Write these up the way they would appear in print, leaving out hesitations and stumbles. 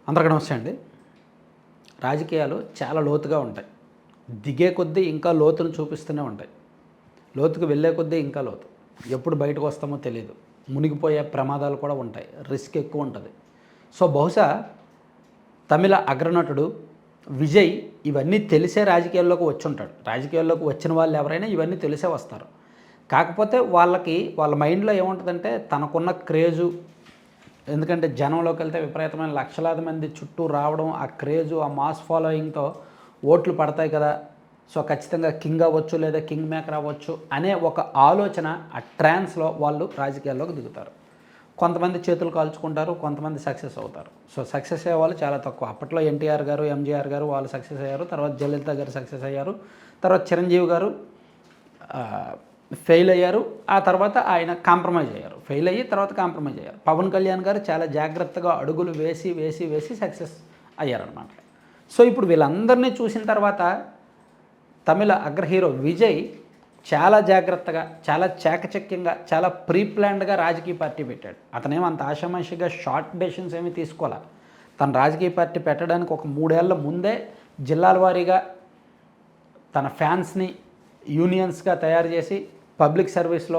అందరికీ నమస్తే అండి. రాజకీయాలు చాలా లోతుగా ఉంటాయి. దిగే కొద్దీ ఇంకా లోతును చూపిస్తూనే ఉంటాయి. లోతుకు వెళ్ళే కొద్దీ ఇంకా లోతు. ఎప్పుడు బయటకు వస్తామో తెలియదు. మునిగిపోయే ప్రమాదాలు కూడా ఉంటాయి. రిస్క్ ఎక్కువ ఉంటుంది. సో బహుశా తమిళ అగ్రనటుడు విజయ్ ఇవన్నీ తెలిసే రాజకీయాల్లోకి వచ్చి ఉంటాడు. రాజకీయాల్లోకి వచ్చిన వాళ్ళు ఎవరైనా ఇవన్నీ తెలిసే వస్తారు. కాకపోతే వాళ్ళ మైండ్లో ఏముంటుందంటే తనకున్న క్రేజు, ఎందుకంటే జనంలోకి వెళ్తే విపరీతమైన లక్షలాది మంది చుట్టూ రావడం, ఆ క్రేజు, ఆ మాస్ ఫాలోయింగ్తో ఓట్లు పడతాయి కదా, సో ఖచ్చితంగా కింగ్ అవ్వచ్చు లేదా కింగ్ మేకర్ అవ్వచ్చు అనే ఒక ఆలోచన, ఆ ట్రాన్స్లో వాళ్ళు రాజకీయాల్లోకి దిగుతారు. కొంతమంది చేతులు కాల్చుకుంటారు, కొంతమంది సక్సెస్ అవుతారు. సో సక్సెస్ అయ్యే వాళ్ళు చాలా తక్కువ. అప్పట్లో ఎన్టీఆర్ గారు, ఎంజీఆర్ గారు వాళ్ళు సక్సెస్ అయ్యారు. తర్వాత జయలలిత గారు సక్సెస్ అయ్యారు. తర్వాత చిరంజీవి గారు ఫెయిల్ అయ్యారు. ఆ తర్వాత ఆయన కాంప్రమైజ్ అయ్యారు. ఫెయిల్ అయ్యి తర్వాత కాంప్రమైజ్ అయ్యారు. పవన్ కళ్యాణ్ గారు చాలా జాగ్రత్తగా అడుగులు వేసి వేసి వేసి సక్సెస్ అయ్యారనమాట. సో ఇప్పుడు వీళ్ళందరినీ చూసిన తర్వాత తమిళ అగ్ర హీరో విజయ్ చాలా జాగ్రత్తగా, చాలా చాకచక్యంగా, చాలా ప్రీ ప్లాన్డ్గా రాజకీయ పార్టీ పెట్టాడు. అతనేమో అంత ఆషామాషిగా షార్ట్ డెసిషన్స్ ఏమీ తీసుకోవాలా. తన రాజకీయ పార్టీ పెట్టడానికి ఒక 3 ఏళ్ల ముందే జిల్లాల వారీగా తన ఫ్యాన్స్ని యూనియన్స్గా తయారు చేసి పబ్లిక్ సర్వీస్లో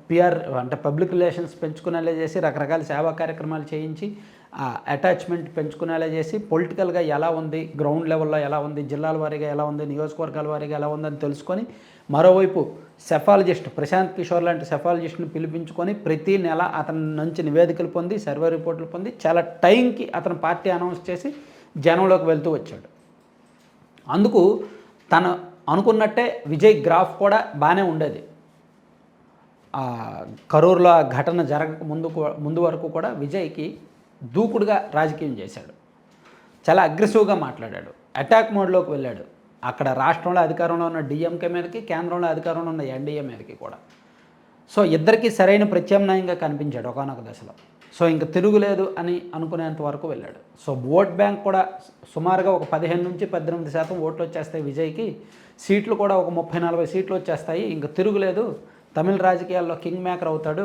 పిఆర్ అంటే పబ్లిక్ రిలేషన్స్ పెంచుకునేలా చేసి, రకరకాల సేవా కార్యక్రమాలు చేయించి, ఆ అటాచ్మెంట్ పెంచుకునేలా చేసి, పొలిటికల్గా ఎలా ఉంది, గ్రౌండ్ లెవెల్లో ఎలా ఉంది, జిల్లాల వారీగా ఎలా ఉంది, నియోజకవర్గాల వారీగా ఎలా ఉందని తెలుసుకొని, మరోవైపు సెఫాలజిస్ట్ ప్రశాంత్ కిషోర్ లాంటి సెఫాలజిస్ట్ని పిలిపించుకొని ప్రతి నెల అతని నుంచి నివేదికలు పొంది, సర్వే రిపోర్టులు పొంది, చాలా టైంకి అతను పార్టీ అనౌన్స్ చేసి జనంలోకి వెళ్తూ వచ్చాడు. అందుకు తను అనుకున్నట్టే విజయ్ గ్రాఫ్ కూడా బాగానే ఉండేది. కరూరులో ఆ ఘటన జరగక ముందు వరకు కూడా విజయ్కి దూకుడుగా రాజకీయం చేశాడు. చాలా అగ్రెసివ్గా మాట్లాడాడు. అటాక్ మోడ్లోకి వెళ్ళాడు. అక్కడ రాష్ట్రంలో అధికారంలో ఉన్న డిఎంకే మీదకి, కేంద్రంలో అధికారంలో ఉన్న ఎన్డీఏ మీదకి కూడా. సో ఇద్దరికీ సరైన ప్రత్యామ్నాయంగా కనిపించాడు ఒకానొక దశలో. సో ఇంక తిరుగులేదు అని అనుకునేంత వరకు వెళ్ళాడు. సో ఓట్ బ్యాంక్ కూడా సుమారుగా ఒక 15 నుంచి 18% ఓట్లు వచ్చేస్తాయి విజయ్కి. సీట్లు కూడా ఒక 30-40 సీట్లు వచ్చేస్తాయి. ఇంక తిరుగులేదు, తమిళ రాజకీయాల్లో కింగ్ మేకర్ అవుతాడు.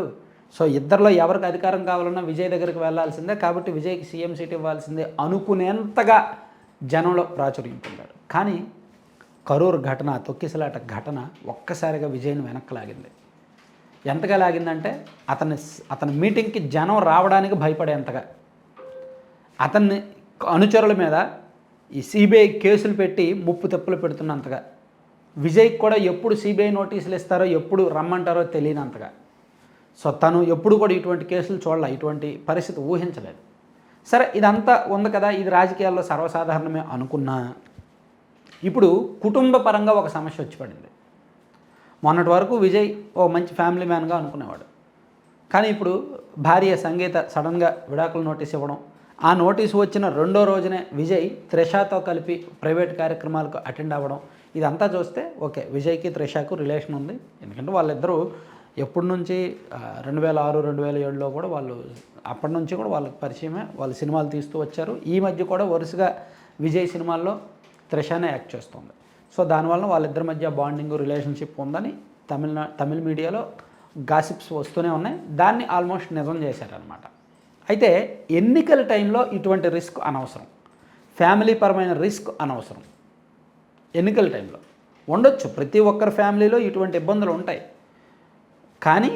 సో ఇద్దరిలో ఎవరికి అధికారం కావాలన్నా విజయ్ దగ్గరికి వెళ్ళాల్సిందే, కాబట్టి విజయ్కి సీఎం సీట్ ఇవ్వాల్సిందే అనుకునేంతగా జనంలో ప్రాచుర్యం పొందాడు. కానీ కరూరు ఘటన, తొక్కిసలాట ఘటన ఒక్కసారిగా విజయ్ని వెనక్కి లాగింది. ఎంతగా లాగిందంటే అతని మీటింగ్కి జనం రావడానికి భయపడేంతగా, అతన్ని అనుచరుల మీద ఈ సిబిఐ కేసులు పెట్టి ముప్పు తెప్పులు పెడుతున్నంతగా, విజయ్కి కూడా ఎప్పుడు సిబిఐ నోటీసులు ఇస్తారో, ఎప్పుడు రమ్మంటారో తెలియనంతగా. సో తను ఎప్పుడు కూడా ఇటువంటి కేసులు చూడాల, ఇటువంటి పరిస్థితి ఊహించలేదు. సరే ఇదంతా ఉంది కదా, ఇది రాజకీయాల్లో సర్వసాధారణమే అనుకున్నా, ఇప్పుడు కుటుంబ పరంగా ఒక సమస్య వచ్చి పడింది. మొన్నటి వరకు విజయ్ ఓ మంచి ఫ్యామిలీ మ్యాన్గా అనుకునేవాడు. కానీ ఇప్పుడు భార్య సంగీత సడన్గా విడాకుల నోటీస్ ఇవ్వడం, ఆ నోటీసు వచ్చిన 2వ రోజునే విజయ్ త్రిషాతో కలిపి ప్రైవేట్ కార్యక్రమాలకు అటెండ్ అవ్వడం, ఇదంతా చూస్తే ఓకే విజయ్కి త్రిషాకు రిలేషన్ ఉంది. ఎందుకంటే వాళ్ళిద్దరూ ఎప్పటి నుంచి 2006, 2007లో కూడా వాళ్ళు అప్పటి నుంచి కూడా వాళ్ళకి పరిచయమే. వాళ్ళు సినిమాలు తీస్తూ వచ్చారు. ఈ మధ్య కూడా వరుసగా విజయ్ సినిమాల్లో త్రిషానే యాక్ట్ చేస్తుంది. సో దానివల్ల వాళ్ళిద్దరి మధ్య బాండింగ్, రిలేషన్షిప్ ఉందని తమిళ మీడియాలో గాసిప్స్ వస్తూనే ఉన్నాయి. దాన్ని ఆల్మోస్ట్ నిజం చేశారనమాట. అయితే ఎన్నికల టైంలో ఇటువంటి రిస్క్ అనవసరం, ఫ్యామిలీ పరమైన రిస్క్ అనవసరం. ఎన్నికల టైంలో ఉండొచ్చు, ప్రతి ఒక్కరి ఫ్యామిలీలో ఇటువంటి ఇబ్బందులు ఉంటాయి. కానీ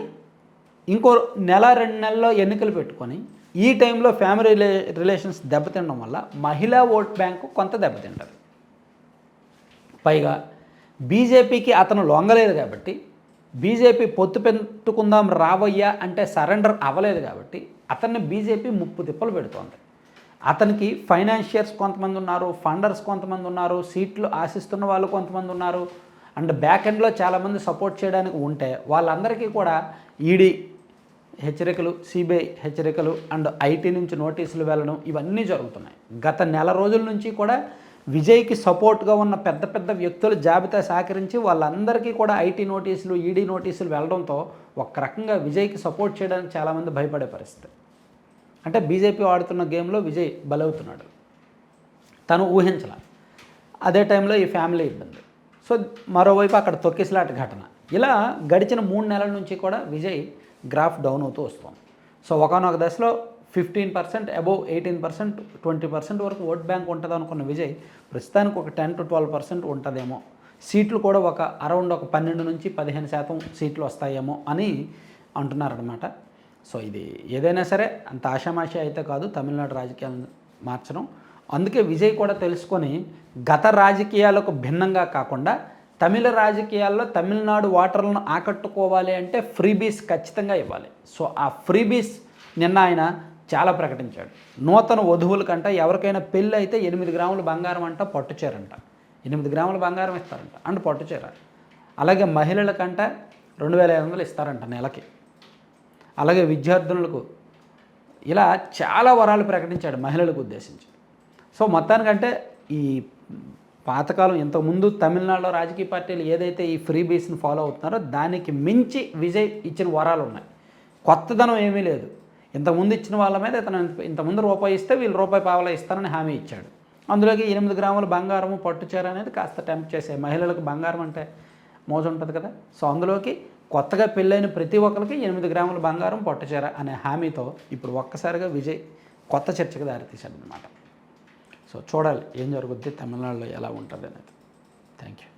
ఇంకో 1-2 నెలల్లో ఎన్నికలు పెట్టుకొని ఈ టైంలో ఫ్యామిలీ రిలేషన్స్ దెబ్బతినడం వల్ల మహిళా ఓట్ బ్యాంకు కొంత దెబ్బతింటుంది. పైగా బీజేపీకి అతను లొంగలేదు కాబట్టి, బీజేపీ పొత్తు పెట్టుకుందాం రావయ్యా అంటే సరెండర్ అవ్వలేదు కాబట్టి అతన్ని బీజేపీ ముప్పు తిప్పలు పెడుతోంది. అతనికి ఫైనాన్షియర్స్ కొంతమంది ఉన్నారు, ఫండర్స్ కొంతమంది ఉన్నారు, సీట్లు ఆశిస్తున్న వాళ్ళు కొంతమంది ఉన్నారు, అండ్ బ్యాక్ ఎండ్లో చాలామంది సపోర్ట్ చేయడానికి ఉంటే వాళ్ళందరికీ కూడా ఈడీ హెచ్చరికలు, సిబిఐ హెచ్చరికలు అండ్ ఐటీ నుంచి నోటీసులు వెళ్ళడం ఇవన్నీ జరుగుతున్నాయి. గత నెల రోజుల నుంచి కూడా విజయ్కి సపోర్ట్గా ఉన్న పెద్ద పెద్ద వ్యక్తుల జాబితా సేకరించి వాళ్ళందరికీ కూడా ఐటీ నోటీసులు, ఈడీ నోటీసులు వెళ్ళడంతో ఒక రకంగా విజయ్కి సపోర్ట్ చేయడానికి చాలామంది భయపడే పరిస్థితి. అంటే బీజేపీ ఆడుతున్న గేమ్లో విజయ్ బలవుతున్నాడు, తను ఊహించాల. అదే టైంలో ఈ ఫ్యామిలీ ఇబ్బంది. సో మరోవైపు అక్కడ తొక్కిసలాట ఘటన. ఇలా గడిచిన 3 నెలల నుంచి కూడా విజయ్ గ్రాఫ్ డౌన్ అవుతూ వస్తుంది. సో ఒకానొక దశలో 15% అబోవ్ 18%, 20% వరకు ఓట్ బ్యాంక్ ఉంటుంది అనుకున్న విజయ్ ప్రస్తుతానికి ఒక 10 to 12% ఉంటుందేమో, సీట్లు కూడా ఒక అరౌండ్ ఒక 12 నుంచి 15% సీట్లు వస్తాయేమో అని అంటున్నారనమాట. సో ఇది ఏదైనా సరే అంత ఆషామాషి అయితే కాదు తమిళనాడు రాజకీయాలను మార్చడం. అందుకే విజయ్ కూడా తెలుసుకొని గత రాజకీయాలకు భిన్నంగా కాకుండా తమిళ రాజకీయాల్లో తమిళనాడు ఓటర్లను ఆకట్టుకోవాలి అంటే ఫ్రీబీస్ ఖచ్చితంగా ఇవ్వాలి. సో ఆ ఫ్రీబీస్ నిన్న ఆయన చాలా ప్రకటించాడు. నూతన వధువుల కంట ఎవరికైనా పెళ్ళి అయితే 8 గ్రాముల బంగారం అంట పట్టుచేరంట, 8 గ్రాముల బంగారం ఇస్తారంట అండ్ పట్టుచేర. అలాగే మహిళలకంట 2500 ఇస్తారంట నెలకి. అలాగే విద్యార్థులకు ఇలా చాలా వరాలు ప్రకటించాడు మహిళలకు ఉద్దేశించి. సో మొత్తానికంటే ఈ పాతకాలం ఇంతకుముందు తమిళనాడులో రాజకీయ పార్టీలు ఏదైతే ఈ ఫ్రీ బీస్ని ఫాలో అవుతున్నారో దానికి మించి విజయ్ ఇచ్చిన వరాలు ఉన్నాయి. కొత్తదనం ఏమీ లేదు. ఇంతకుముందు ఇచ్చిన వాళ్ళ మీద ఇతను ఇంతకుముందు రూపాయి ఇస్తే వీళ్ళు రూపాయి పావలా ఇస్తారని హామీ ఇచ్చాడు. అందులోకి 8 గ్రాముల బంగారము పట్టుచీర అనేది కాస్త టెంప్ట్ చేసే, మహిళలకు బంగారం అంటే మోజు ఉంటుంది కదా. సో అందులోకి కొత్తగా పెళ్ళైన ప్రతి ఒక్కరికి 8 గ్రాముల బంగారం పట్టుచీర అనే హామీతో ఇప్పుడు ఒక్కసారిగా విజయ్ కొత్త చర్చకు దారితీశాడు అనమాట. సో చూడాలి ఏం జరుగుద్ది, తమిళనాడులో ఎలా ఉంటుంది అనేది. Thank you.